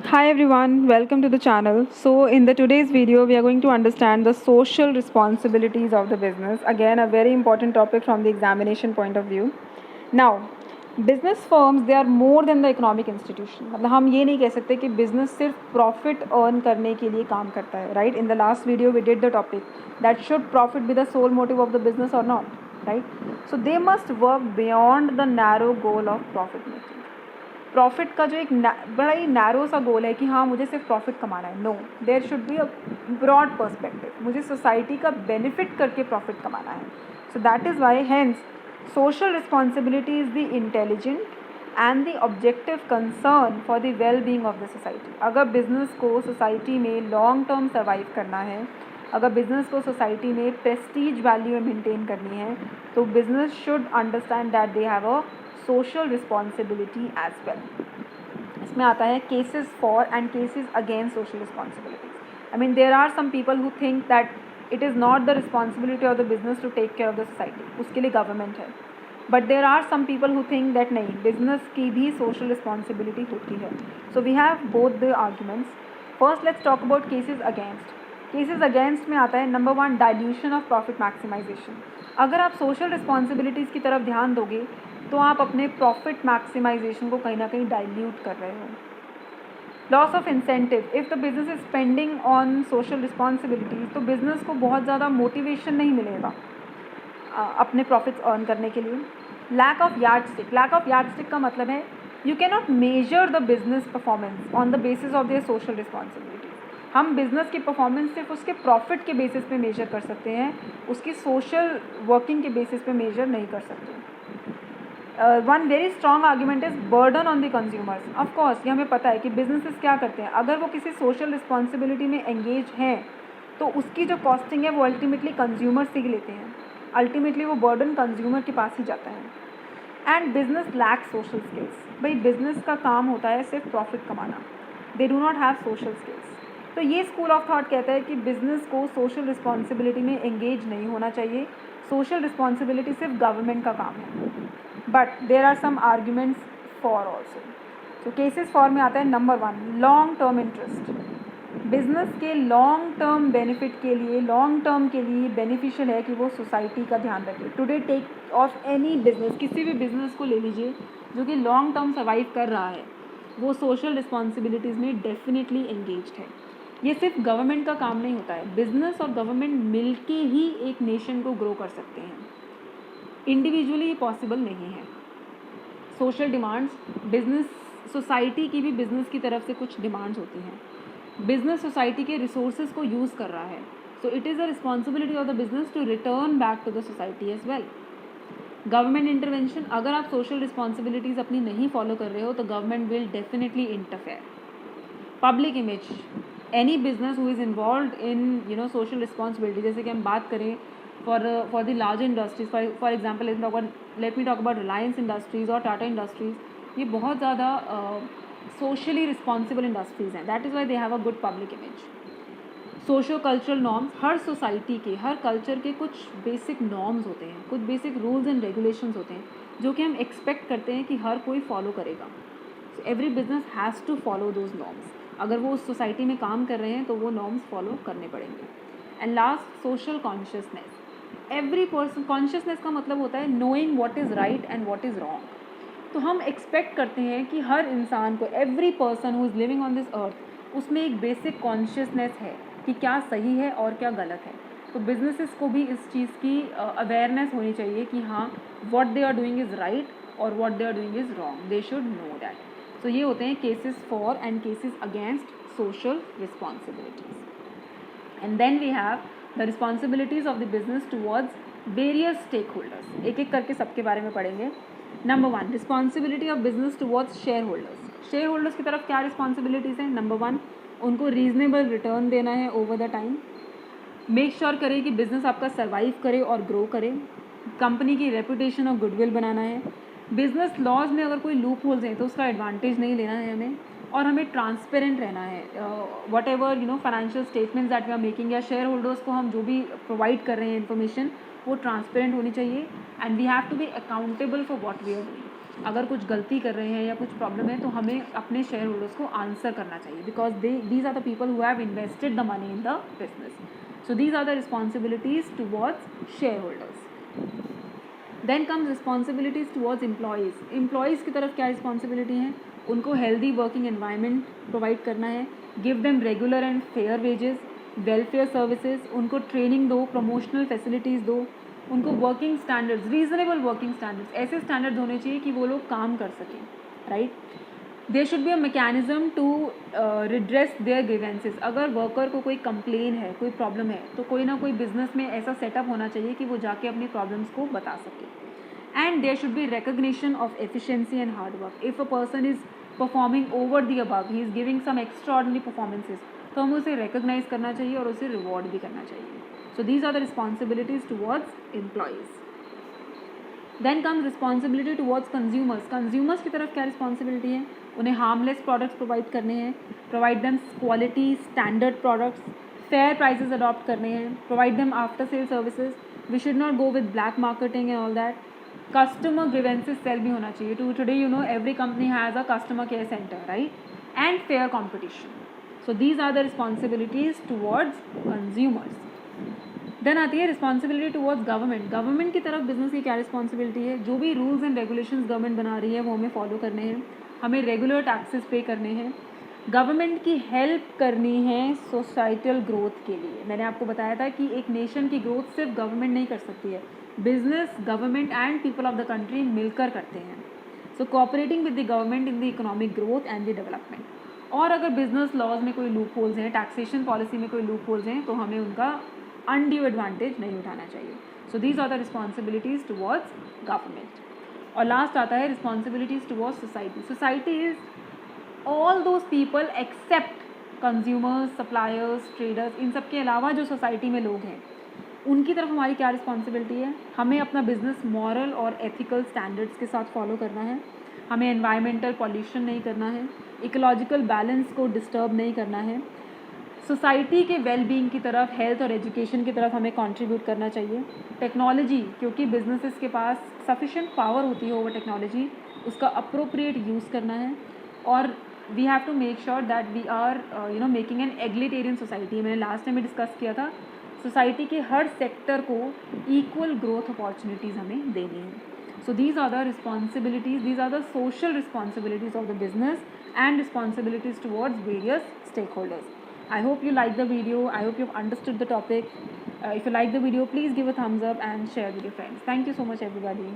Hi everyone, welcome to the channel. So in the today's video we are going to understand the social responsibilities of the business. Again a very important topic from the examination point of view. Now business firms they are more than the economic institution. मतलब हम ये नहीं कह सकते कि business सिर्फ profit earn करने के लिए काम करता है, right? In the last video we did the topic that should profit be the sole motive of the business or not, right? So they must work beyond the narrow goal of profit making. Profit का जो एक बड़ा ही narrow सा गोल है कि हाँ मुझे सिर्फ प्रॉफिट कमाना है. No, there should be a broad perspective. मुझे सोसाइटी का बेनिफिट करके प्रॉफिट कमाना है. So that is why hence social responsibility is the intelligent and the objective concern for the well being of the society. अगर business को society में long term survive करना है, अगर बिजनेस को सोसाइटी में प्रेस्टीज वैल्यू मेंटेन करनी है, तो business should understand that they have a social responsibility as well. इसमें आता है cases for and cases against social responsibilities. I mean there are some people who think that it is not the responsibility of the business to take care of the society. उसके लिए government है. But there are some people who think that नहीं, business की भी social responsibility होती है. So we have both the arguments. First let's talk about cases against. Cases against में आता है number 1 dilution of profit maximization. अगर आप social responsibilities की तरफ ध्यान दोगे तो आप अपने प्रॉफिट मैक्सिमाइजेशन को कहीं ना कहीं डाइल्यूट कर रहे हो. Loss of incentive. If the business is spending on social responsibilities तो बिजनेस को बहुत ज़्यादा मोटिवेशन नहीं मिलेगा अपने प्रॉफिट्स अर्न करने के लिए. Lack of yardstick. Lack of yardstick का मतलब है you can not measure the business performance on the basis of their social responsibilities. हम बिज़नेस की परफॉर्मेंस सिर्फ उसके प्रॉफिट के बेसिस पे मेजर कर सकते हैं, उसकी सोशल वर्किंग के बेसिस पे मेजर नहीं कर सकते. One very strong argument is burden on the consumers. Of course ये हमें पता है कि बिजनेसेस क्या करते हैं, अगर वो किसी सोशल रिस्पॉन्सिबिलिटी में एंगेज हैं तो उसकी जो कॉस्टिंग है वो अल्टीमेटली कंज्यूमर से ही लेते हैं. अल्टीमेटली वो बर्डन कंज्यूमर के पास ही जाता है. And business lack social skills. भाई बिजनेस का काम होता है सिर्फ प्रॉफिट कमाना. They do not have social skills. तो ये स्कूल ऑफ थॉट कहता है कि बिजनेस को सोशल रिस्पॉन्सिबिलिटी में एंगेज नहीं होना चाहिए. सोशल रिस्पॉन्सिबिलिटी सिर्फ गवर्नमेंट का काम है. But there are some arguments for also. तो केसेस फॉर में आता है number 1 long term interest. Business के लॉन्ग टर्म बेनिफिट के लिए, लॉन्ग टर्म के लिए बेनिफिशियल है कि वो सोसाइटी का ध्यान रखे. Today take of any business, किसी भी बिजनेस को ले लीजिए जो कि लॉन्ग टर्म सर्वाइव कर रहा है, वो सोशल रिस्पॉन्सिबिलिटीज़ में डेफिनेटली एंगेज्ड है. ये सिर्फ गवर्नमेंट का काम नहीं होता है. बिजनेस और गवर्नमेंट मिलके ही एक नेशन को ग्रो कर सकते हैं. इंडिविजुअली ये पॉसिबल नहीं है. सोशल डिमांड्स, बिजनेस सोसाइटी की भी बिजनेस की तरफ से कुछ डिमांड्स होती हैं. बिजनेस सोसाइटी के रिसोर्सेज को यूज़ कर रहा है, so it is a responsibility of the business to return back to the society as well. Government intervention. अगर आप सोशल रिस्पॉन्सिबिलिटीज़ अपनी नहीं फॉलो कर रहे हो तो government will definitely interfere. Public image. Any business who is involve in social responsibility, जैसे कि हम बात करें for the large industries, for example let me talk about Reliance Industries और Tata Industries. ये बहुत ज़्यादा socially responsible industries हैं. that is why they have a good public image. Socio cultural norms. Her society के, हर culture के कुछ basic norms होते हैं, कुछ बेसिक रूल्स एंड रेगुलेशंस होते हैं जो कि हम एक्सपेक्ट करते हैं कि हर कोई फॉलो करेगा. So every business has to follow those norms. अगर वो उस सोसाइटी में काम कर रहे हैं तो वो नॉर्म्स फॉलो करने पड़ेंगे. And last social consciousness. Every person, consciousness का मतलब होता है knowing what is right and what is wrong. तो हम एक्सपेक्ट करते हैं कि हर इंसान को, every person who is living on this earth, उसमें एक बेसिक कॉन्शियसनेस है कि क्या सही है और क्या गलत है. तो बिजनेसेस को भी इस चीज़ की अवेयरनेस होनी चाहिए कि हाँ what they are doing is right और what they are doing is wrong. They should know that. So ये होते हैं cases for and cases against social responsibilities. And then we have the responsibilities of the business towards various stakeholders. एक एक करके सबके बारे में पढ़ेंगे. Number 1 responsibility of business towards shareholders. Shareholders की तरफ क्या रिस्पॉन्सिबिलिटीज़ हैं. नंबर 1 उनको रीजनेबल रिटर्न देना है over the time. Make sure करें कि बिज़नेस आपका सर्वाइव करे और ग्रो करे. कंपनी की रेपुटेशन और गुडविल बनाना है. बिजनेस लॉज में अगर कोई लूप होल्स हैं तो उसका एडवांटेज नहीं लेना है हमें. और हमें ट्रांसपेरेंट रहना है. Whatever financial statements that we are making या शेयर होल्डर्स को हम जो भी प्रोवाइड कर रहे हैं इन्फॉर्मेशन, वो ट्रांसपेरेंट होनी चाहिए. And we have to be accountable for what we are doing. अगर कुछ गलती कर रहे हैं या कुछ प्रॉब्लम है तो हमें अपने शेयर होल्डर्स को आंसर करना चाहिए, because these are the people who have invested the money in the business. So these are the responsibilities towards shareholders. Then comes responsibilities towards employees. Employees की तरफ क्या रिस्पॉन्सिबिलिटी है? उनको healthy working environment provide करना है, give them regular and fair wages, welfare services, उनको training दो, promotional facilities दो, उनको working standards, reasonable working standards, ऐसे स्टैंडर्ड्स होने चाहिए कि वो लोग काम कर सकें, right. There should be a mechanism to redress their grievances. अगर वर्कर को कोई कंप्लेन है, कोई प्रॉब्लम है, तो कोई ना कोई बिजनेस में ऐसा सेटअप होना चाहिए कि वो जाके अपनी प्रॉब्लम्स को बता सके. And there should be recognition of efficiency and hard work. If a person is performing over the above, he is giving some extraordinary performances, तो हमें उसे रिकग्नाइज करना चाहिए और उसे रिवॉर्ड भी करना चाहिए. So these are the responsibilities towards employees. Then comes responsibility towards consumers. Consumers की तरफ क्या रिस्पॉन्सिबिलिटी है? उन्हें हार्मलेस प्रोडक्ट्स प्रोवाइड करने हैं, provide them quality standard products, fair prices adopt करने हैं, provide them after sale services. We should not go with black marketing and all that. Customer grievances cell भी होना चाहिए. Today you know every company has a customer care centre, right, and fair competition. So these are the responsibilities towards consumers. देन आती है responsibility towards government. Government की तरफ business की क्या रिस्पॉन्सिबिलिटी है? जो भी रूल्स एंड रेगुलेशंस गवर्नमेंट बना रही है वो हमें फॉलो करने हैं, हमें रेगुलर टैक्सेस पे करने हैं, गवर्नमेंट की हेल्प करनी है सोसाइटल ग्रोथ के लिए. मैंने आपको बताया था कि एक नेशन की ग्रोथ सिर्फ गवर्नमेंट नहीं कर सकती है, business, government and people of the country मिलकर करते हैं. So cooperating with the government in the economic growth and the development. और अगर बिजनेस लॉज में कोई लूप होल्स हैं, टैक्सेशन पॉलिसी में कोई लूप होल्स हैं, तो हमें उनका अनड्यू एडवांटेज नहीं उठाना चाहिए. So these are the responsibilities towards government. और लास्ट आता है responsibilities towards society. Society is all those people except consumers, suppliers, traders. इन सब के अलावा जो सोसाइटी में लोग हैं उनकी तरफ हमारी क्या रिस्पॉन्सिबिलिटी है? हमें अपना बिजनेस मॉरल और एथिकल स्टैंडर्ड्स के साथ फॉलो करना है, हमें एनवायरमेंटल पॉल्यूशन नहीं करना है, इकोलॉजिकल बैलेंस को डिस्टर्ब नहीं करना है, सोसाइटी के वेलबींग की तरफ, हेल्थ और एजुकेशन की तरफ हमें कंट्रीब्यूट करना चाहिए. टेक्नोलॉजी, क्योंकि बिजनेसेस के पास सफिशिएंट पावर होती है ओवर टेक्नोलॉजी, उसका अप्रोप्रिएट यूज़ करना है. और we have to make sure that we are making an egalitarian society. मैंने लास्ट टाइम में डिस्कस किया था, सोसाइटी के हर सेक्टर को इक्वल ग्रोथ अपॉर्चुनिटीज़ हमें देनी है. So these are the responsibilities, these are the social responsibilities of the business and responsibilities towards various stakeholders. I hope you like the video. I hope you've understood the topic. If you like the video, please give a thumbs up and share with your friends. Thank you so much, everybody.